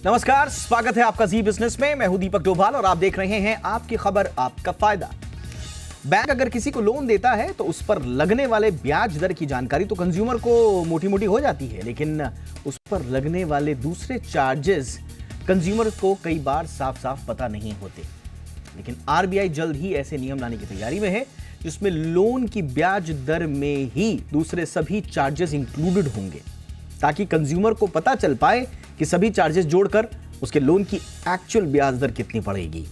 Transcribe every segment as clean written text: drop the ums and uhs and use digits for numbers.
नमस्कार, स्वागत है आपका जी बिजनेस में। मैं हूं दीपक डोभाल और आप देख रहे हैं आपकी खबर आपका फायदा। बैंक अगर किसी को लोन देता है तो उस पर लगने वाले ब्याज दर की जानकारी तो कंज्यूमर को मोटी मोटी हो जाती है, लेकिन उस पर लगने वाले दूसरे चार्जेस कंज्यूमर को कई बार साफ साफ पता नहीं होते। लेकिन आरबीआई जल्द ही ऐसे नियम लाने की तैयारी में है जिसमें लोन की ब्याज दर में ही दूसरे सभी चार्जेस इंक्लूडेड होंगे, ताकि कंज्यूमर को पता चल पाए कि सभी चार्जेस जोड़कर उसके लोन की एक्चुअल ब्याज दर कितनी पड़ेगी।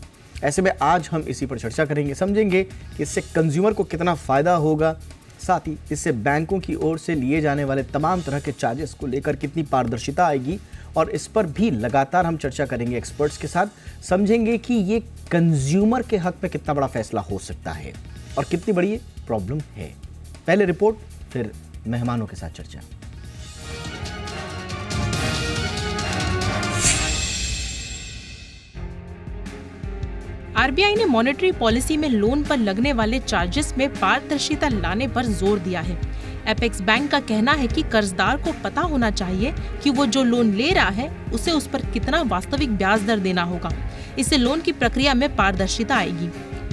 ऐसे में आज हम इसी पर चर्चा करेंगे, समझेंगे कि इससे कंज्यूमर को कितना फायदा होगा, साथ ही इससे बैंकों की ओर से लिए जाने वाले तमाम तरह के चार्जेस को लेकर कितनी पारदर्शिता आएगी। और इस पर भी लगातार हम चर्चा करेंगे एक्सपर्ट्स के साथ, समझेंगे कि ये कंज्यूमर के हक में कितना बड़ा फैसला हो सकता है और कितनी बड़ी प्रॉब्लम है। पहले रिपोर्ट, फिर मेहमानों के साथ चर्चा। आरबीआई ने मॉनेटरी पॉलिसी में लोन पर लगने वाले चार्जेस में पारदर्शिता लाने पर जोर दिया है। एपेक्स बैंक का कहना है कि कर्जदार को पता होना चाहिए कि वो जो लोन ले रहा है उसे उस पर कितना वास्तविक ब्याज दर देना होगा। इससे लोन की प्रक्रिया में पारदर्शिता आएगी।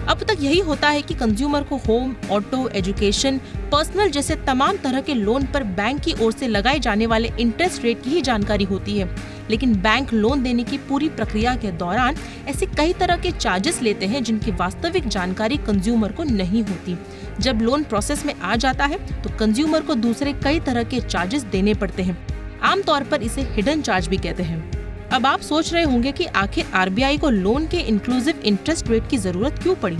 अब तक यही होता है कि कंज्यूमर को होम, ऑटो, एजुकेशन, पर्सनल जैसे तमाम तरह के लोन पर बैंक की ओर से लगाए जाने वाले इंटरेस्ट रेट की ही जानकारी होती है, लेकिन बैंक लोन देने की पूरी प्रक्रिया के दौरान ऐसे कई तरह के चार्जेस लेते हैं जिनकी वास्तविक जानकारी कंज्यूमर को नहीं होती। जब लोन प्रोसेस में आ जाता है तो कंज्यूमर को दूसरे कई तरह के चार्जेस देने पड़ते हैं। आमतौर पर इसे हिडन चार्ज भी कहते हैं। अब आप सोच रहे होंगे कि आखिर आरबीआई को लोन के इंक्लूसिव इंटरेस्ट रेट की जरूरत क्यों पड़ी।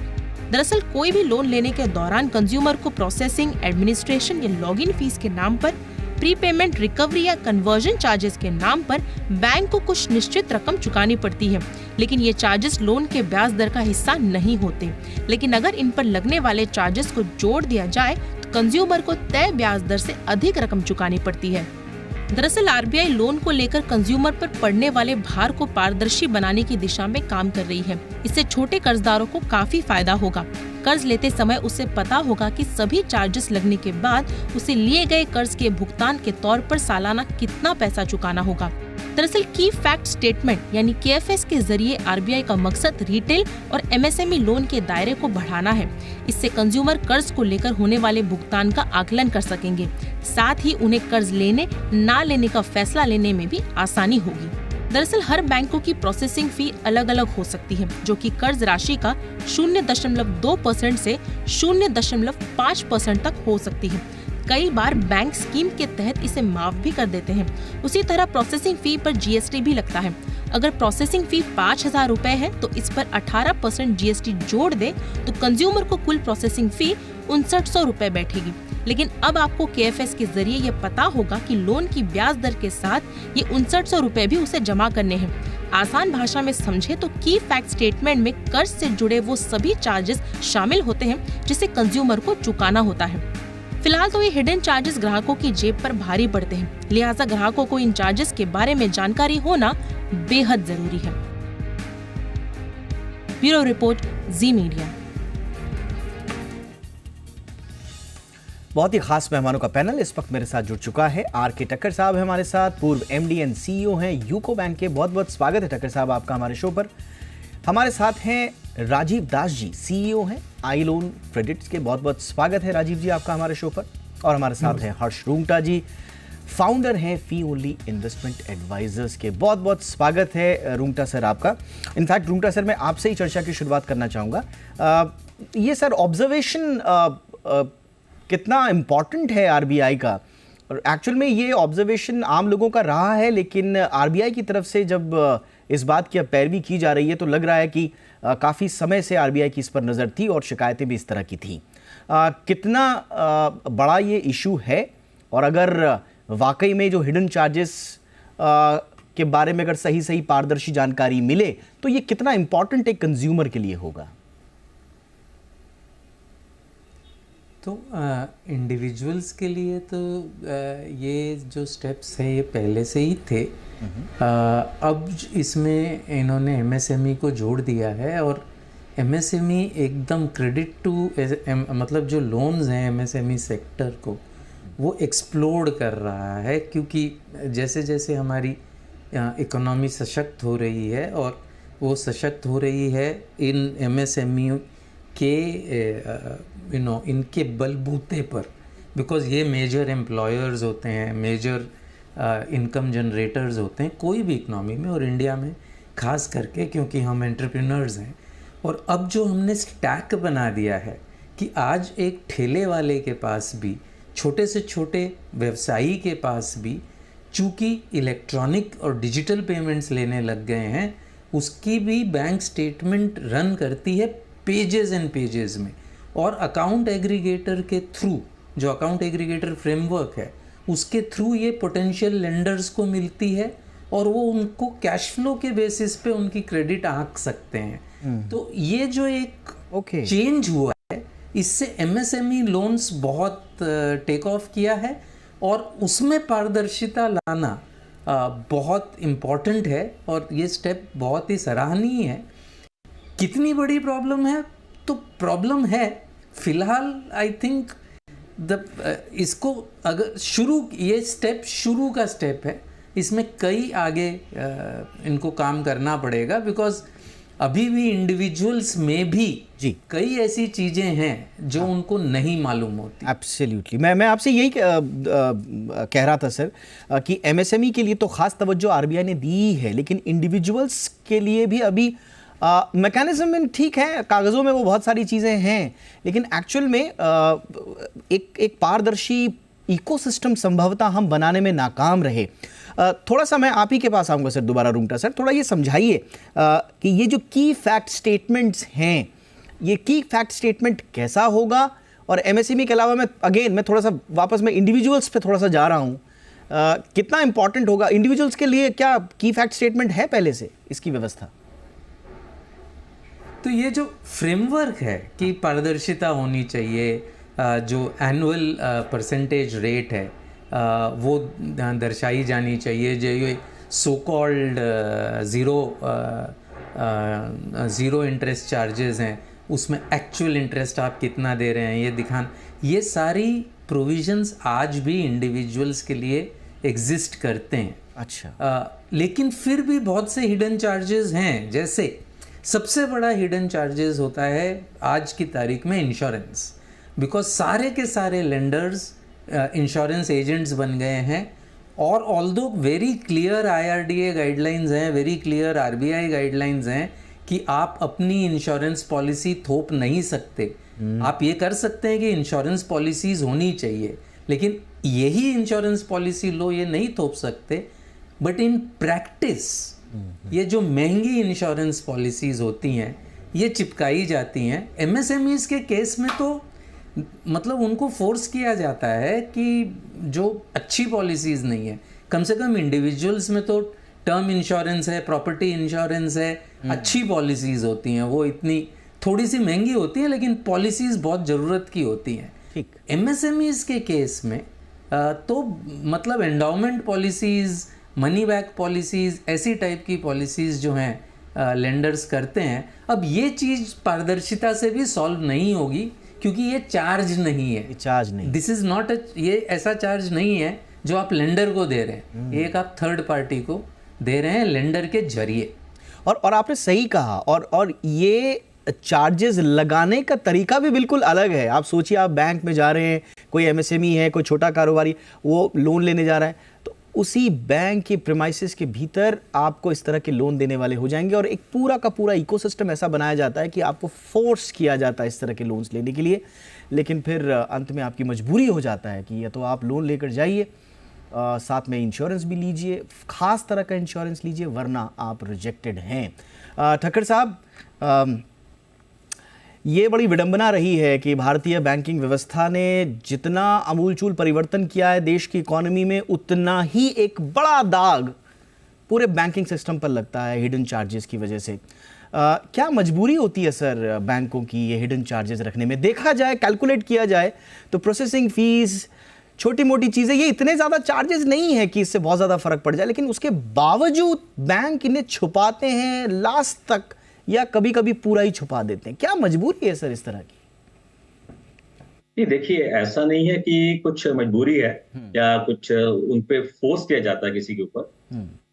दरअसल कोई भी लोन लेने के दौरान कंज्यूमर को प्रोसेसिंग, एडमिनिस्ट्रेशन या लॉगिन फीस के नाम पर, प्रीपेमेंट, रिकवरी या कन्वर्जन चार्जेस के नाम पर बैंक को कुछ निश्चित रकम चुकानी पड़ती है, लेकिन ये चार्जेस लोन के ब्याज दर का हिस्सा नहीं होते। लेकिन अगर इन पर लगने वाले चार्जेस को जोड़ दिया जाए तो कंज्यूमर को तय ब्याज दर से अधिक रकम चुकानी पड़ती है। दरअसल आरबीआई लोन को लेकर कंज्यूमर पर पड़ने वाले भार को पारदर्शी बनाने की दिशा में काम कर रही है। इससे छोटे कर्जदारों को काफी फायदा होगा। कर्ज लेते समय उसे पता होगा कि सभी चार्जेस लगने के बाद उसे लिए गए कर्ज के भुगतान के तौर पर सालाना कितना पैसा चुकाना होगा। दरअसल की फैक्ट स्टेटमेंट यानी KFS के जरिए आरबीआई का मकसद रिटेल और MSME लोन के दायरे को बढ़ाना है। इससे कंज्यूमर कर्ज को लेकर होने वाले भुगतान का आकलन कर सकेंगे, साथ ही उन्हें कर्ज लेने ना लेने का फैसला लेने में भी आसानी होगी। दरअसल हर बैंकों की प्रोसेसिंग फी अलग अलग हो सकती है, जो कि कर्ज राशि का 0.2% से 0.5% तक हो सकती है। कई बार बैंक स्कीम के तहत इसे माफ भी कर देते हैं। उसी तरह प्रोसेसिंग फी पर GST भी लगता है। अगर प्रोसेसिंग फी 5,000 रुपए है तो इस पर 18% GST जोड़ दे तो कंज्यूमर को कुल प्रोसेसिंग फी 6,900 रुपए बैठेगी। लेकिन अब आपको KFS के जरिए ये पता होगा कि लोन की ब्याज दर के साथ ये 6,900 रुपए भी उसे जमा करने हैं। आसान भाषा में समझे तो की फैक्ट स्टेटमेंट में कर्ज से जुड़े वो सभी चार्जेस शामिल होते हैं जिसे कंज्यूमर को चुकाना होता है। फिलहाल तो ये हिडन चार्जेस ग्राहकों की जेब पर भारी पड़ते हैं, लिहाजा ग्राहकों को इन चार्जेस के बारे में जानकारी होना बेहद जरूरी है। ब्यूरो रिपोर्ट, जी मीडिया। बहुत ही खास मेहमानों का पैनल इस वक्त मेरे साथ जुड़ चुका है। RK टक्कर साहब है हमारे साथ, पूर्व MD एंड CEO हैं यूको बैंक के। बहुत बहुत स्वागत है टक्कर साहब आपका हमारे शो पर। हमारे साथ हैं राजीव दास जी, CEO हैं आई लोन क्रेडिट्स के। बहुत बहुत स्वागत है राजीव जी आपका हमारे शो पर। और हमारे साथ हैं हर्ष रूंगटा जी, फाउंडर हैं फी ओनली इन्वेस्टमेंट एडवाइजर्स के। बहुत बहुत स्वागत है रूंगटा सर आपका। इनफैक्ट रूंगटा सर, मैं आपसे ही चर्चा की शुरुआत करना चाहूँगा। ये सर ऑब्जर्वेशन कितना इम्पॉर्टेंट है आरबीआई का, और एक्चुअल में ये ऑब्जर्वेशन आम लोगों का रहा है, लेकिन आरबीआई की तरफ से जब इस बात की अब पैरवी की जा रही है तो लग रहा है कि काफ़ी समय से आरबीआई की इस पर नज़र थी और शिकायतें भी इस तरह की थी। कितना बड़ा ये इशू है, और अगर वाकई में जो हिडन चार्जेस के बारे में अगर सही सही पारदर्शी जानकारी मिले तो ये कितना इम्पॉर्टेंट एक कंज्यूमर के लिए होगा? तो इंडिविजुअल्स के लिए तो ये जो स्टेप्स हैं ये पहले से ही थे। अब इसमें इन्होंने MSME को जोड़ दिया है, और MSME एकदम क्रेडिट टू मतलब जो लोन्स हैं MSME सेक्टर को वो एक्सप्लोड कर रहा है, क्योंकि जैसे जैसे हमारी इकोनॉमी सशक्त हो रही है, और वो सशक्त हो रही है इन एमएसएमई के इनके बलबूते पर, बिकॉज ये मेजर एम्प्लॉयर्स होते हैं, मेजर इनकम जनरेटर्स होते हैं कोई भी इकनॉमी में, और इंडिया में खास करके क्योंकि हम एंटरप्रेन्योर्स हैं। और अब जो हमने स्टैक बना दिया है कि आज एक ठेले वाले के पास भी, छोटे से छोटे व्यवसायी के पास भी, चूँकि इलेक्ट्रॉनिक और डिजिटल पेमेंट्स लेने लग गए हैं, उसकी भी बैंक स्टेटमेंट रन करती है पेजेस एंड पेजेस में, और अकाउंट एग्रीगेटर के थ्रू, जो अकाउंट एग्रीगेटर फ्रेमवर्क है उसके थ्रू ये पोटेंशियल लेंडर्स को मिलती है, और वो उनको कैश फ्लो के बेसिस पे उनकी क्रेडिट आंक सकते हैं। तो ये जो एक चेंज हुआ है, इससे एमएसएमई लोन्स बहुत टेक ऑफ किया है, और उसमें पारदर्शिता लाना बहुत इम्पॉर्टेंट है, और ये स्टेप बहुत ही सराहनीय है। कितनी बड़ी प्रॉब्लम है? तो प्रॉब्लम है फिलहाल, आई थिंक इसको अगर ये स्टेप शुरू का स्टेप है, इसमें कई आगे इनको काम करना पड़ेगा, बिकॉज अभी भी इंडिविजुअल्स में भी जी कई ऐसी चीजें हैं जो उनको नहीं मालूम होती। एब्सोल्युटली, मैं आपसे यही कह रहा था सर कि एमएसएमई के लिए तो खास तवज्जो आरबीआई ने दी है, लेकिन इंडिविजुअल्स के लिए भी अभी मैकेनिज्म में ठीक है, कागज़ों में वो बहुत सारी चीज़ें हैं, लेकिन एक्चुअल में एक पारदर्शी इकोसिस्टम संभवतः हम बनाने में नाकाम रहे। थोड़ा सा मैं आप ही के पास आऊँगा सर दोबारा, रूंगटा सर, थोड़ा ये समझाइए कि ये जो की फैक्ट स्टेटमेंट्स हैं, ये की फैक्ट स्टेटमेंट कैसा होगा, और एमएसएमई के अलावा मैं थोड़ा सा वापस मैं इंडिविजुअल्स पे थोड़ा सा जा रहा हूँ, कितना इंपॉर्टेंट होगा इंडिविजुअल्स के लिए? क्या की फैक्ट स्टेटमेंट है पहले से इसकी व्यवस्था? तो ये जो फ्रेमवर्क है कि पारदर्शिता होनी चाहिए, जो एनुअल परसेंटेज रेट है वो दर्शाई जानी चाहिए, जो ये so called zero interest charges हैं उसमें एक्चुअल इंटरेस्ट आप कितना दे रहे हैं ये दिखाना, ये सारी प्रोविजंस आज भी इंडिविजुअल्स के लिए एग्जिस्ट करते हैं। अच्छा। लेकिन फिर भी बहुत से हिडन चार्जेस हैं, जैसे सबसे बड़ा हिडन चार्जेस होता है आज की तारीख में इंश्योरेंस, बिकॉज सारे के सारे लेंडर्स इंश्योरेंस एजेंट्स बन गए हैं, और although very clear IRDA guidelines हैं, वेरी क्लियर आरबीआई गाइडलाइंस हैं कि आप अपनी इंश्योरेंस पॉलिसी थोप नहीं सकते। आप ये कर सकते हैं कि इंश्योरेंस पॉलिसीज होनी चाहिए, लेकिन यही इंश्योरेंस पॉलिसी लो ये नहीं थोप सकते। बट इन प्रैक्टिस ये जो महंगी इंश्योरेंस पॉलिसीज होती हैं ये चिपकाई जाती हैं। एमएसएमईज के केस में तो मतलब उनको फोर्स किया जाता है कि जो अच्छी पॉलिसीज नहीं है, कम से कम इंडिविजुअल्स में तो टर्म इंश्योरेंस है, प्रॉपर्टी इंश्योरेंस है, अच्छी पॉलिसीज होती हैं, वो इतनी थोड़ी सी महंगी होती हैं लेकिन पॉलिसीज बहुत ज़रूरत की होती हैं। ठीक। एमएसएमईज के केस में तो मतलब endowment policies, money back policies, ऐसी टाइप की पॉलिसीज जो हैं लेंडर्स करते हैं। अब ये चीज़ पारदर्शिता से भी सॉल्व नहीं होगी क्योंकि ये चार्ज नहीं है, चार्ज नहीं, दिस इज नॉट ये ऐसा चार्ज नहीं है जो आप लेंडर को दे रहे हैं, एक आप थर्ड पार्टी को दे रहे हैं लेंडर के जरिए। और आपने सही कहा, और ये चार्जेस लगाने का तरीका भी बिल्कुल अलग है। आप सोचिए, आप बैंक में जा रहे हैं, कोई एमएसएमई है, कोई छोटा कारोबारी, वो लोन लेने जा रहा है, तो उसी बैंक के प्रीमाइसेस के भीतर आपको इस तरह के लोन देने वाले हो जाएंगे, और एक पूरा का पूरा इकोसिस्टम ऐसा बनाया जाता है कि आपको फोर्स किया जाता है इस तरह के लोन्स लेने के लिए। लेकिन फिर अंत में आपकी मजबूरी हो जाता है कि या तो आप लोन लेकर जाइए, साथ में इंश्योरेंस भी लीजिए, खास तरह का इंश्योरेंस लीजिए, वरना आप रिजेक्टेड हैं। ठक्कर साहब, ये बड़ी विडंबना रही है कि भारतीय बैंकिंग व्यवस्था ने जितना अमूलचूल परिवर्तन किया है देश की इकोनॉमी में, उतना ही एक बड़ा दाग पूरे बैंकिंग सिस्टम पर लगता है हिडन चार्जेस की वजह से। क्या मजबूरी होती है सर बैंकों की ये हिडन चार्जेस रखने में? देखा जाए, कैलकुलेट किया जाए तो प्रोसेसिंग फीस, छोटी मोटी चीज़ें, ये इतने ज़्यादा चार्जेस नहीं है कि इससे बहुत ज़्यादा फर्क पड़ जाए, लेकिन उसके बावजूद बैंक इन्हें छुपाते हैं लास्ट तक, या कभी कभी पूरा ही छुपा देते हैं। क्या मजबूरी है सर इस तरह की? नहीं, देखिए, ऐसा नहीं है कि कुछ मजबूरी है या कुछ उन पे फोर्स किया जाता है किसी के ऊपर।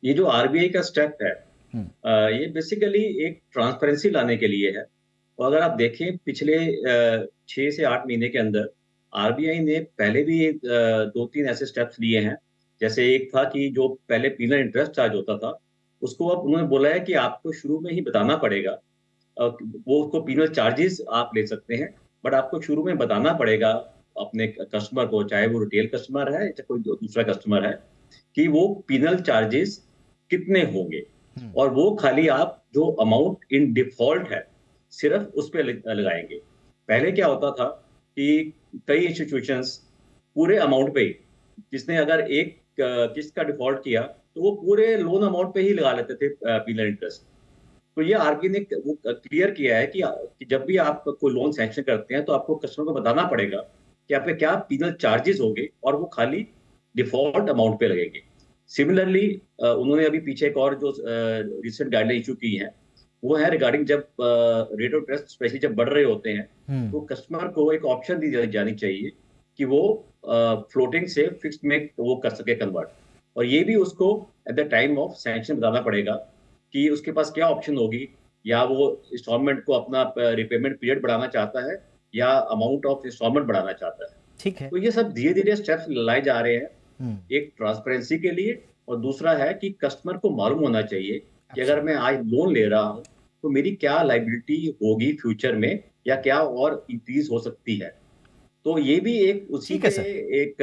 ये जो आरबीआई का स्टेप है, ये बेसिकली एक ट्रांसपेरेंसी लाने के लिए है। और अगर आप देखें पिछले 6 से 8 महीने के अंदर आरबीआई ने पहले भी 2-3 ऐसे स्टेप्स लिए हैं। जैसे एक था कि जो पहले पीनल इंटरेस्ट चार्ज होता था, उसको अब उन्होंने बोला है कि आपको शुरू में ही बताना पड़ेगा। वो उसको पीनल चार्जेस आप ले सकते हैं, बट आपको शुरू में बताना पड़ेगा अपने कस्टमर को, चाहे वो रिटेल कस्टमर है या कोई दूसरा कस्टमर है, कि वो पीनल चार्जेस कितने होंगे। और वो खाली आप जो अमाउंट इन डिफॉल्ट है सिर्फ उस पे लगाएंगे। पहले क्या होता था कि कई इंस्टीट्यूशंस पूरे अमाउंट पे ही, जिसने अगर एक किस्त का डिफॉल्ट किया तो वो पूरे लोन अमाउंट पे ही लगा लेते थे पीनल इंटरेस्ट। तो ये आरबीआई ने वो क्लियर किया है कि जब भी आप कोई लोन सैंक्शन करते हैं तो आपको कस्टमर को बताना पड़ेगा कि आप पे क्या पीनल चार्जेस होंगे, और वो खाली डिफॉल्ट अमाउंट पे लगेंगे। सिमिलरली उन्होंने अभी पीछे एक और जो रिसेंट गाइडलाइन इशू की है, वो है रिगार्डिंग जब रेट ऑफ इंटरेस्ट स्पेशली जब बढ़ रहे होते हैं तो कस्टमर को एक ऑप्शन दी जानी चाहिए कि वो फ्लोटिंग से फिक्स्ड में वो कर सके कन्वर्ट। और ये भी उसको at the time of sanction बताना पड़ेगा कि उसके पास क्या ऑप्शन होगी, या वो इंस्टॉलमेंट को अपना रिपेमेंट पीरियड बढ़ाना चाहता है या अमाउंट ऑफ इंस्टॉलमेंट बढ़ाना चाहता है। ठीक है। तो ये सब धीरे धीरे स्टेप्स लाए जा रहे हैं, एक ट्रांसपेरेंसी के लिए, और दूसरा है कि कस्टमर को मालूम होना चाहिए कि अगर मैं आज लोन ले रहा हूँ तो मेरी क्या लायबिलिटी होगी फ्यूचर में, या क्या और इंक्रीज हो सकती है। तो ये भी एक उसी ठीक के है सर। एक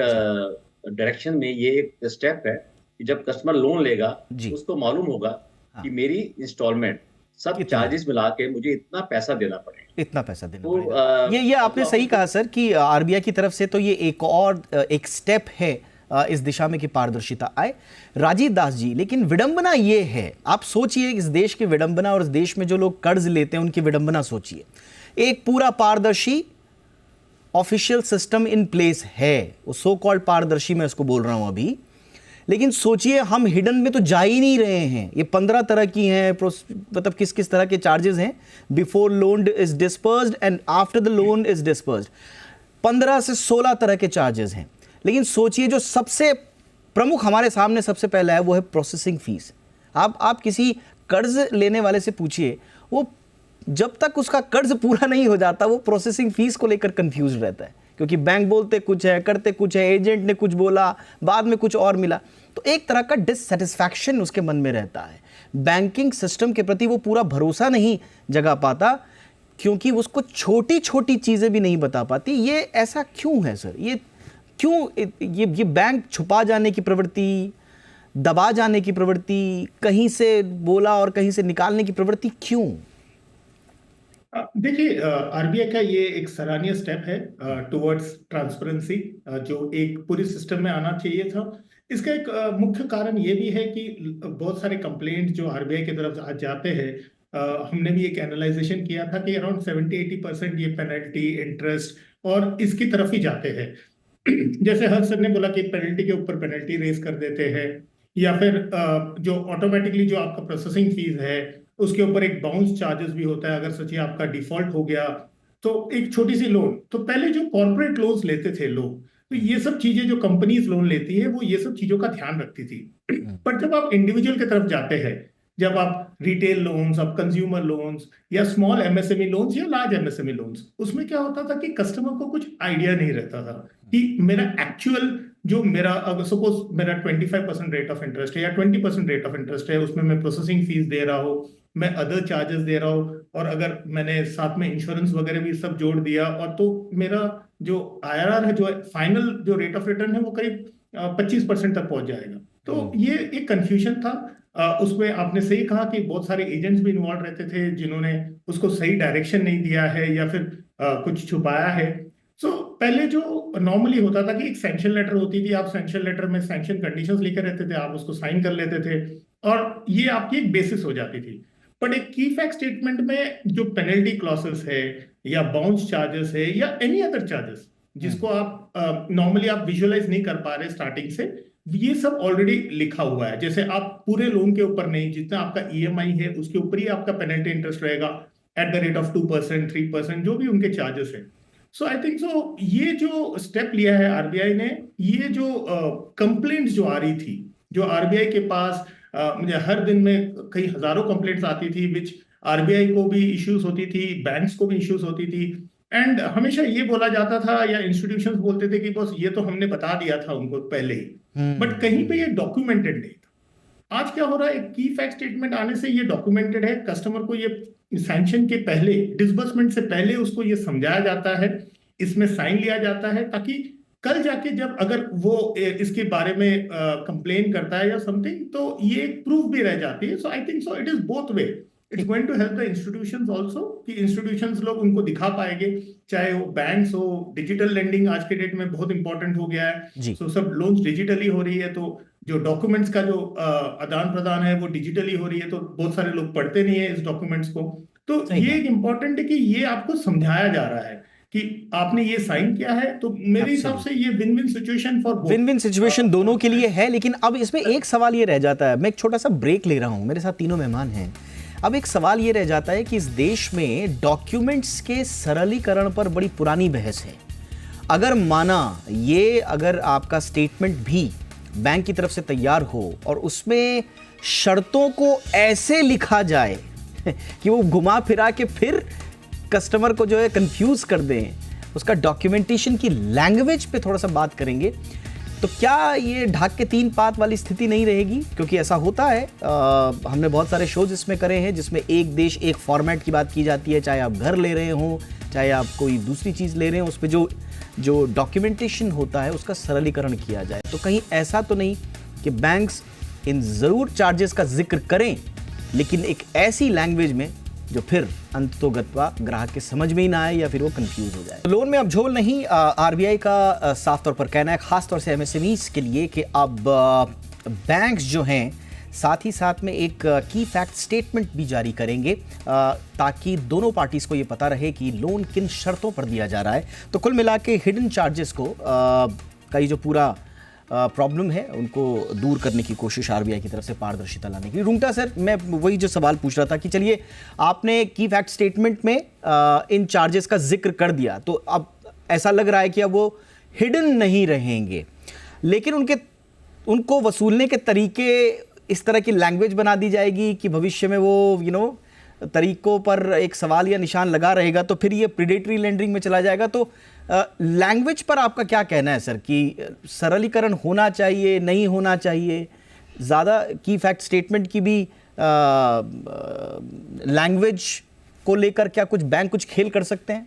डायरेक्शन में ये एक स्टेप है कि जब कस्टमर लोन लेगा जी। उसको मालूम होगा हाँ। कि मेरी इंस्टॉलमेंट सब कितना? चार्जेस मिला के मुझे इतना पैसा देना पड़ेगा। इतना पैसा देना तो पड़ेगा। ये आपने तो सही आपको कहा सर कि आरबीआई की तरफ से तो ये एक और एक स्टेप है इस दिशा में कि पारदर्शिता आए। राजीव दास जी, लेकिन विडंबना ये है, आप सोचिए इस देश की विडंबना और इस देश में जो लोग कर्ज लेते हैं उनकी विडंबना सोचिए। एक पूरा पारदर्शी ऑफिशियल सिस्टम इन प्लेस है, वो सो कॉल्ड पारदर्शी मैं उसको बोल रहा हूं अभी, लेकिन सोचिए हम हिडन में तो जा ही नहीं रहे हैं। ये 15 तरह की हैं, मतलब किस किस तरह के चार्जेस हैं, before loan is dispersed and after the loan is dispersed, 15 से 16 तरह के चार्जेस हैं। लेकिन सोचिए जो सबसे प्रमुख हमारे सामने सबसे पहला है वो है प्रोसेसिंग फीस। आप किसी कर्ज लेने वाले से पूछिए, वो जब तक उसका कर्ज पूरा नहीं हो जाता वो प्रोसेसिंग फीस को लेकर कंफ्यूज रहता है, क्योंकि बैंक बोलते कुछ है, करते कुछ है, एजेंट ने कुछ बोला, बाद में कुछ और मिला। तो एक तरह का डिससेटिस्फैक्शन उसके मन में रहता है। बैंकिंग सिस्टम के प्रति वो पूरा भरोसा नहीं जगा पाता, क्योंकि उसको छोटी छोटी चीज़ें भी नहीं बता पाती। ये ऐसा क्यों है सर? ये क्यों ये बैंक छुपा जाने की प्रवृत्ति, दबा जाने की प्रवृत्ति, कहीं से बोला और कहीं से निकालने की प्रवृत्ति क्यों? देखिए, आरबीआई का ये एक सराहनीय स्टेप है टुवर्ड्स ट्रांसपेरेंसी, जो एक पूरी सिस्टम में आना चाहिए था। इसका एक मुख्य कारण ये भी है कि बहुत सारे कंप्लेंट जो आरबीआई की तरफ आज जाते हैं, हमने भी एक एनालाइजेशन किया था कि अराउंड 70-80% ये पेनल्टी, इंटरेस्ट और इसकी तरफ ही जाते हैं। जैसे हर सर ने बोला कि पेनल्टी के ऊपर पेनल्टी रेज कर देते हैं, या फिर जो ऑटोमेटिकली जो आपका प्रोसेसिंग फीस है उसके ऊपर एक बाउंस चार्जेस भी होता है अगर सच्ची आपका डिफॉल्ट हो गया। तो एक छोटी सी लोन, तो पहले जो कॉर्पोरेट लोन्स लेते थे लोग, तो ये सब चीजें जो कंपनीज लोन लेती है वो ये सब चीजों का ध्यान रखती थी। पर जब आप इंडिविजुअल की तरफ जाते हैं, जब आप रिटेल लोन्स, आप कंज्यूमर लोन्स या स्मॉल एमएसएमई लोन्स या लार्ज एमएसएमई लोन्स, उसमें क्या होता था कि कस्टमर को कुछ आइडिया नहीं रहता था कि मेरा एक्चुअल जो मेरा, अगर सपोज मेरा 25% रेट ऑफ इंटरेस्ट है या 20% रेट ऑफ इंटरेस्ट है, उसमें मैं प्रोसेसिंग फीस दे रहा हूँ, मैं अदर चार्जेस दे रहा हूँ, और अगर मैंने साथ में इंश्योरेंस वगैरह भी सब जोड़ दिया, और तो मेरा जो आईआरआर है, जो फाइनल जो रेट ऑफ रिटर्न है, वो करीब 25% तक पहुंच जाएगा। तो ये एक कंफ्यूजन था। उसमें आपने सही कहा कि बहुत सारे एजेंट्स भी इन्वॉल्व रहते थे जिन्होंने उसको सही डायरेक्शन नहीं दिया है या फिर कुछ छुपाया है। सो पहले जो नॉर्मली होता था कि एक सैंक्शन लेटर होती थी, आप सैंक्शन लेटर में सैंक्शन कंडीशंस लेकर रहते थे, आप उसको साइन कर लेते थे और ये आपकी एक बेसिस हो जाती थी। बट एक की फैक्ट स्टेटमेंट में जो पेनल्टी क्लॉसेस है या बाउंस चार्जेस है या एनी अदर चार्जेस जिसको आप नॉर्मली आप विजुअलाइज नहीं कर पा रहे स्टार्टिंग से, ये सब ऑलरेडी लिखा हुआ है। जैसे आप पूरे लोन के ऊपर नहीं, जितना आपका ईएमआई है उसके ऊपर ही आपका पेनल्टी इंटरेस्ट रहेगा एट द रेट ऑफ 2%, 3%, जो भी उनके चार्जेस है। सो आई थिंक सो ये जो स्टेप लिया है आरबीआई ने, ये जो कंप्लेंट्स जो आ रही थी, जो आरबीआई के पास मुझे हर दिन में कई हजारों कंप्लेंट्स आती थी, विच आरबीआई को भी इश्यूज होती थी, बैंक्स को भी इश्यूज होती थी। एंड हमेशा ये बोला जाता था या इंस्टीट्यूशंस बोलते थे कि बस ये तो हमने बता दिया था उनको पहले ही, बट कहीं पे ये डॉक्यूमेंटेड नहीं था। आज क्या हो रहा है, एक की फैक्ट स्टेटमेंट आने से ये डॉक्यूमेंटेड है, कस्टमर को ये सैंक्शन के पहले, डिसबर्समेंट से पहले उसको ये समझाया जाता है, इसमें साइन लिया जाता है, ताकि कल जाके जब अगर वो इसके बारे में कंप्लेन करता है या समथिंग, तो ये प्रूफ भी रह जाती है। So I think so it is both way, it's going to help the institutions also, कि इंस्टीट्यूशंस लोग उनको दिखा पाएंगे, चाहे वो बैंक्स हो, डिजिटल लेंडिंग आज के डेट में बहुत इंपॉर्टेंट हो गया है। सो सब लोन्स डिजिटली हो रही है, तो जो डॉक्यूमेंट्स का जो आदान प्रदान है वो डिजिटली हो रही है, तो बहुत सारे लोग पढ़ते नहीं है इस डॉक्यूमेंट्स को। तो ये एक इम्पोर्टेंट है कि ये आपको समझाया जा रहा है कि आपने ये साइन किया है। तो मेरे हिसाब से ये win win situation for both, win win situation दोनों के लिए है। लेकिन अब इसमें एक सवाल ये रह जाता है, मैं एक छोटा सा ब्रेक ले रहा हूं, मेरे साथ तीनों मेहमान हैं। अब एक सवाल ये रह जाता है कि इस देश में डॉक्यूमेंट्स के सरलीकरण पर बड़ी पुरानी बहस है। अगर माना ये, अगर आपका स्टेटमेंट भी बैंक की तरफ से तैयार हो और उसमें शर्तों को ऐसे लिखा जाए कि वो घुमा फिरा के फिर कस्टमर को जो है कंफ्यूज कर दें, उसका डॉक्यूमेंटेशन की लैंग्वेज पे थोड़ा सा बात करेंगे, तो क्या ये ढाक के तीन पात वाली स्थिति नहीं रहेगी? क्योंकि ऐसा होता है, हमने बहुत सारे शोज इसमें करे हैं जिसमें एक देश एक फॉर्मेट की बात की जाती है, चाहे आप घर ले रहे हो, चाहे आप कोई दूसरी चीज़ ले रहे हो, उस पर जो डॉक्यूमेंटेशन होता है उसका सरलीकरण किया जाए। तो कहीं ऐसा तो नहीं कि बैंक्स इन ज़रूर चार्जेस का जिक्र करें, लेकिन एक ऐसी लैंग्वेज में जो फिर अंततोगत्वा ग्राहक के समझ में ही ना आए या फिर वो कंफ्यूज हो जाए। लोन में अब झोल नहीं, आरबीआई का साफ तौर पर कहना है, खासतौर से एमएसएमईज के लिए, कि अब बैंक्स जो हैं साथ ही साथ में एक की फैक्ट स्टेटमेंट भी जारी करेंगे, ताकि दोनों पार्टीज को ये पता रहे कि लोन किन शर्तों पर दिया जा रहा है। तो कुल मिला के हिडन चार्जेस को का ये जो पूरा प्रॉब्लम है उनको दूर करने की कोशिश आरबीआई की तरफ से पारदर्शिता लाने की। रुंगटा सर, मैं वही जो सवाल पूछ रहा था कि चलिए आपने की फैक्ट स्टेटमेंट में इन चार्जेस का जिक्र कर दिया, तो अब ऐसा लग रहा है कि अब वो हिडन नहीं रहेंगे, लेकिन उनको वसूलने के तरीके इस तरह की लैंग्वेज बना दी जाएगी कि भविष्य में वो तरीकों पर एक सवाल या निशान लगा रहेगा, तो फिर ये प्रीडेटरी लेंडरिंग में चला जाएगा। तो लैंग्वेज पर आपका क्या कहना है सर, कि सरलीकरण होना चाहिए, नहीं होना चाहिए? ज़्यादा की फैक्ट स्टेटमेंट की भी लैंग्वेज को लेकर क्या कुछ बैंक कुछ खेल कर सकते हैं?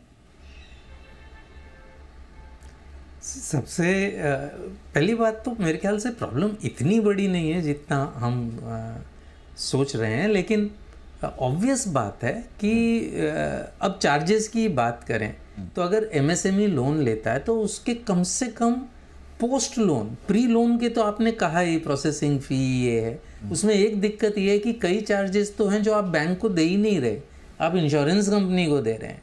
सबसे पहली बात तो मेरे ख्याल से प्रॉब्लम इतनी बड़ी नहीं है जितना हम सोच रहे हैं, लेकिन ऑब्वियस बात है कि अब चार्जेस की बात करें तो अगर एमएसएमई लोन लेता है तो उसके कम से कम पोस्ट लोन, प्री लोन के तो आपने कहा ही प्रोसेसिंग फ़ी ये है, उसमें एक दिक्कत ये है कि कई चार्जेस तो हैं जो आप बैंक को दे ही नहीं रहे, आप इंश्योरेंस कंपनी को दे रहे हैं,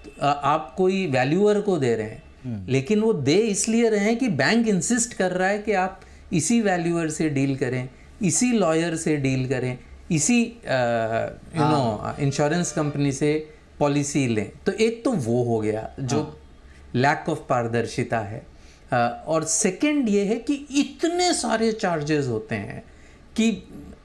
तो आप कोई वैल्यूअर को दे रहे हैं, लेकिन वो दे इसलिए रहे हैं कि बैंक इंसिस्ट कर रहा है कि आप इसी वैल्यूअर से डील करें, इसी लॉयर से डील करें, इसी इंश्योरेंस कंपनी से पॉलिसी लें। तो एक तो वो हो गया जो लैक ऑफ पारदर्शिता है, और सेकंड ये है कि इतने सारे चार्जेस होते हैं कि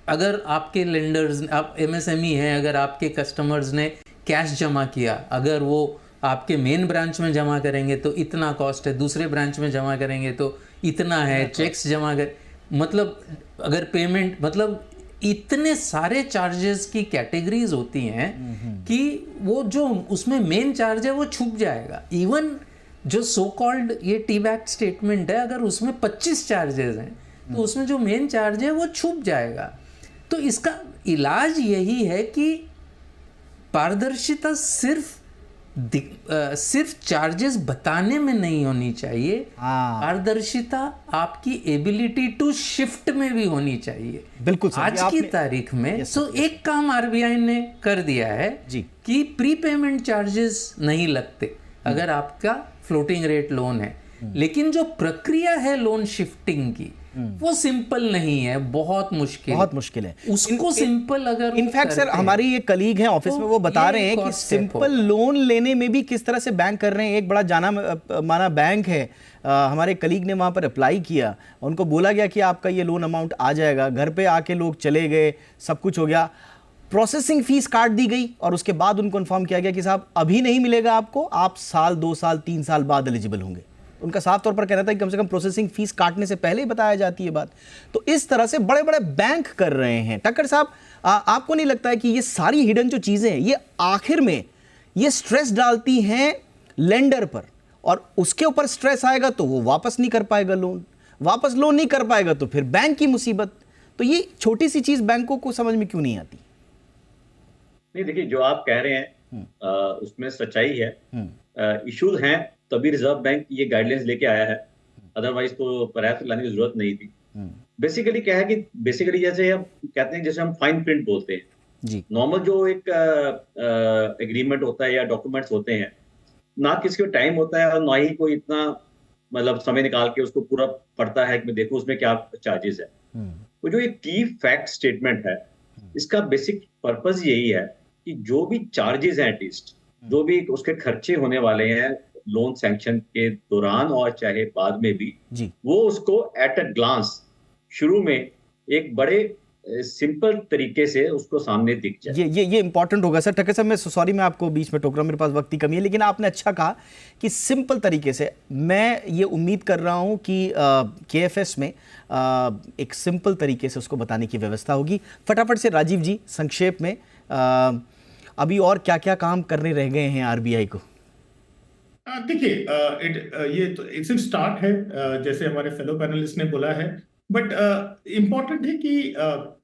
अगर आपके लेंडर्स, आप एमएसएमई हैं, अगर आपके कस्टमर्स ने कैश जमा किया, अगर वो आपके मेन ब्रांच में जमा करेंगे तो इतना कॉस्ट है, दूसरे ब्रांच में जमा करेंगे तो इतना है, चेक्स जमा कर, मतलब अगर पेमेंट, मतलब इतने सारे चार्जेस की कैटेगरीज होती हैं कि वो जो उसमें मेन चार्ज है वो छुप जाएगा। इवन जो सो कॉल्ड ये टी बैक स्टेटमेंट है, अगर उसमें 25 चार्जेस हैं तो उसमें जो मेन चार्ज है वो छुप जाएगा। तो इसका इलाज यही है कि पारदर्शिता सिर्फ चार्जेस बताने में नहीं होनी चाहिए, पारदर्शिता आपकी एबिलिटी टू शिफ्ट में भी होनी चाहिए। बिल्कुल आज की तारीख में तो एक काम आरबीआई ने कर दिया है कि प्रीपेमेंट चार्जेस नहीं लगते अगर आपका फ्लोटिंग रेट लोन है, लेकिन जो प्रक्रिया है लोन शिफ्टिंग की वो सिंपल नहीं है, बहुत मुश्किल है उसको सिंपल अगर इनफैक्ट सर हमारी एक कलीग हैं ऑफिस में, वो बता रहे हैं कि सिंपल लोन लेने में भी किस तरह से बैंक कर रहे हैं। एक बड़ा जाना माना बैंक है, हमारे कलीग ने वहां पर अप्लाई किया, उनको बोला गया कि आपका ये लोन अमाउंट आ जाएगा, घर पे आके लोग चले गए, सब कुछ हो गया, प्रोसेसिंग फीस काट दी गई और उसके बाद उनको इन्फॉर्म किया गया कि साहब अभी नहीं मिलेगा आपको, आप साल 2 साल 3 साल बाद एलिजिबल होंगे। उनका साफ तौर पर कहना था कि कम से कम प्रोसेसिंग फीस काटने से पहले ही बताया जाती है बात। तो इस तरह से बड़े बड़े बैंक कर रहे हैं। टक्कर साहब, आपको नहीं लगता है कि ये सारी हिडन जो चीजें हैं ये आखिर में ये स्ट्रेस डालती हैं लेंडर पर, और उसके ऊपर स्ट्रेस आएगा तो वो वापस नहीं कर पाएगा लोन, वापस लोन नहीं कर पाएगा तो फिर बैंक की मुसीबत। तो ये छोटी सी चीज बैंकों को समझ में क्यों नहीं आती? नहीं, देखिए जो आप कह रहे हैं उसमें सच्चाई है। इश्यूज हैं तभी रिजर्व बैंक ये गाइडलाइंस लेके आया है, अदरवाइज तो परहैप्स लाने की जरूरत नहीं थी। बेसिकली क्या है कि बेसिकली जैसे हम कहते हैं, जैसे हम फाइन प्रिंट बोलते हैं जी, नॉर्मल जो एक एग्रीमेंट होता है या डॉक्यूमेंट्स होते हैं, ना किसी को टाइम होता है और ना ही कोई इतना मतलब समय निकाल के उसको पूरा पढ़ता है कि मैं देखूं उसमें क्या चार्जेस है। तो जो एक की फैक्ट स्टेटमेंट है, इसका बेसिक पर्पस यही है कि जो भी चार्जेस हैं, एटलीस्ट जो भी उसके खर्चे होने वाले हैं लोन सैंक्शन के दौरान और चाहे बाद में भी जी, वो उसको एट अ ग्लांस शुरू में एक बड़े सिंपल तरीके से उसको सामने दिख जाए। ये इंपॉर्टेंट होगा सर। ठक्कर साहब, मैं सॉरी मैं आपको बीच में टोक रहा हूं, मेरे पास वक्त की कमी है, लेकिन आपने अच्छा कहा कि सिंपल तरीके से। मैं ये उम्मीद कर रहा हूं कि केएफएस में एक सिंपल तरीके से उसको बताने की व्यवस्था होगी। फटाफट से राजीव जी संक्षेप में अभी और क्या क्या काम करने रह गए हैं आरबीआई को? देखिए, ये तो इट्स स्टार्ट है, जैसे हमारे फेलो पैनलिस्ट ने बोला है, बट इम्पॉर्टेंट है कि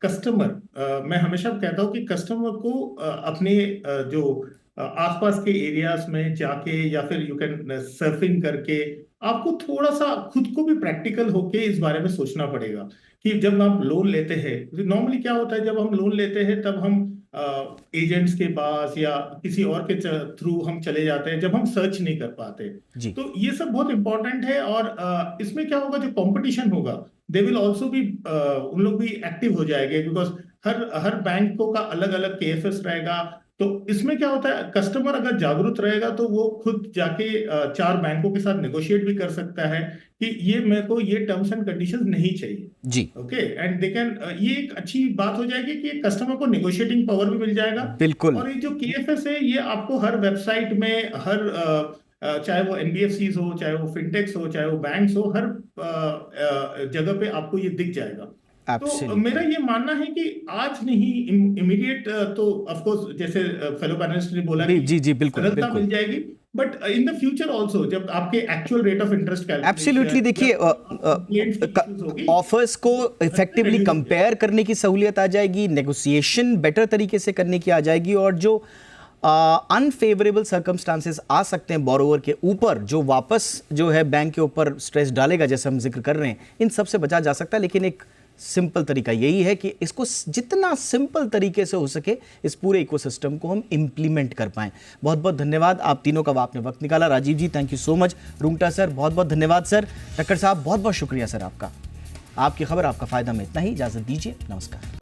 कस्टमर, मैं हमेशा कहता हूँ कि कस्टमर को अपने जो आसपास के एरियाज में जाके या फिर यू कैन सर्फिंग करके आपको थोड़ा सा खुद को भी प्रैक्टिकल होके इस बारे में सोचना पड़ेगा कि जब आप लोन लेते हैं, नॉर्मली क्या होता है, जब हम लोन लेते हैं तब हम एजेंट्स के पास या किसी और के थ्रू हम चले जाते हैं, जब हम सर्च नहीं कर पाते। तो ये सब बहुत इंपॉर्टेंट है। और इसमें क्या होगा, जो कंपटीशन होगा दे विल ऑल्सो भी, उन लोग भी एक्टिव हो जाएंगे, बिकॉज हर बैंकों का अलग अलग केएफएस रहेगा। तो इसमें क्या होता है, कस्टमर अगर जागरूक रहेगा तो वो खुद जाके 4 बैंकों के साथ नेगोशिएट भी कर सकता है कि ये मेरे को ये टर्म्स एंड कंडीशंस नहीं चाहिए जी, ओके, एंड दे कैन, ये एक अच्छी बात हो जाएगी कि कस्टमर को नेगोशिएटिंग पावर भी मिल जाएगा। बिल्कुल। और ये जो केएफएस है ये आपको हर वेबसाइट में, हर चाहे वो एनबीएफसीज हो, चाहे वो फिनटेक्स हो, चाहे वो बैंक्स हो, हर जगह पे आपको ये दिख जाएगा। तो मेरा ये मानना है कि आज नहीं, इमीडिएट तो ऑफ कोर्स जैसे फेलो पैनलिस्ट ने बोला जी जी बिल्कुल सरलता मिल जाएगी, but in the future also जब आपके actual rate of interest absolutely, देखिए ऑफर्स को इफेक्टिवली कंपेयर करने की सहूलियत आ जाएगी, नेगोशिएशन बेटर तरीके से करने की आ जाएगी, और जो अनफेवरेबल सर्कमस्टांसेस आ सकते हैं बोरोवर के ऊपर, जो वापस जो है बैंक के ऊपर स्ट्रेस डालेगा, जैसे हम जिक्र कर रहे हैं, इन सब से बचा जा सकता है। लेकिन एक सिंपल तरीका यही है कि इसको जितना सिंपल तरीके से हो सके इस पूरे इकोसिस्टम को हम इंप्लीमेंट कर पाएं। बहुत बहुत धन्यवाद आप तीनों का, आपने वक्त निकाला। Rajiv ji thank you so much, Rungta sir बहुत बहुत धन्यवाद सर, टक्कर साहब बहुत बहुत शुक्रिया सर आपका। आपकी खबर आपका फायदा में इतना ही, इजाजत दीजिए, नमस्कार।